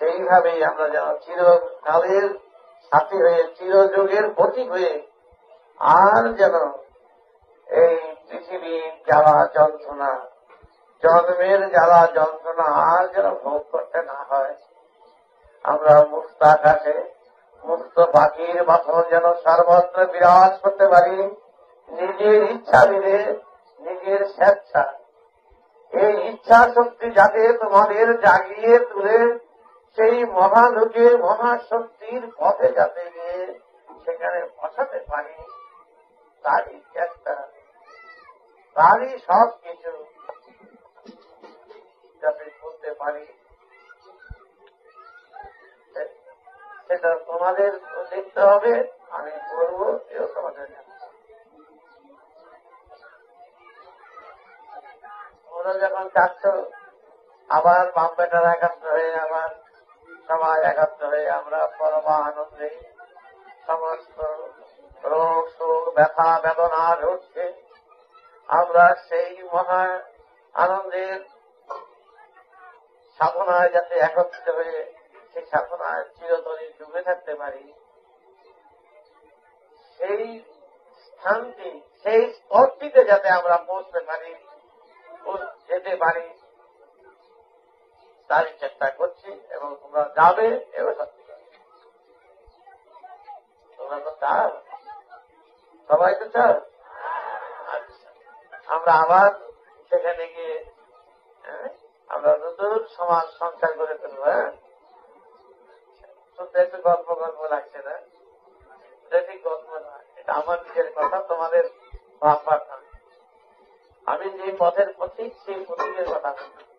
সেইভাবেই আমরা যেন চিরকালের সাথী হয়ে চিরযুগের প্রতীক হয়ে আর যেন এই পৃথিবীর জ্বালা যন্ত্রণা, জন্মের জ্বালা যন্ত্রণা আর যেন ভোগ করতে না হয়। আমরা মুক্ত আকাশে মুক্ত পাখির মতন যেন সর্বত্র বিরাজ করতে পারি, নিজের ইচ্ছা দিলে, নিজের স্বেচ্ছা। এই ইচ্ছা শক্তি যাতে তোমাদের জাগিয়ে তুলে সেই মহালোকে মহাশক্তির পথে যাতে গিয়ে সেখানে বসাতে পারি, তারই চেষ্টা, তারই সব কিছু যাতে করতে পারি, সেটা তোমাদের দেখতে হবে। আমি করবো, এও তোমাদের জানতে। তোমরা যখন চাচ্ছ আবার বাপ বেটার একাত্র হয়ে, আবার সবাই একাত্র হয়ে আমরা পরমা আনন্দে সমস্ত রোগ শোক ব্যথা বেদনা ঘটছে, আমরা সেই মহা আনন্দের সাধনায় যাতে একত্রিত হয়ে সেই সাধনায় চিরতরে ডুবে থাকতে পারি, সেই স্থানটি, সেই স্তরটিতে যাতে আমরা পৌঁছতে পারি, যেতে পারি, তারই চেষ্টা করছি। এবং তোমরা যাবে, এও সত্যি। তোমরা তো চাও, সবাই তো চাও। আচ্ছা, আমরা আবার সেখানে গিয়ে আমরা নতুন সমাজ সংসার করে ফেলবো। হ্যাঁ, শুনতে একটু গল্প গল্প লাগছে না? এটা ঠিক গল্প না, এটা আমার নিজের কথা, তোমাদের ভাববার না। আমি যে পথের পথিক, সেই পথিকের কথা বলছি।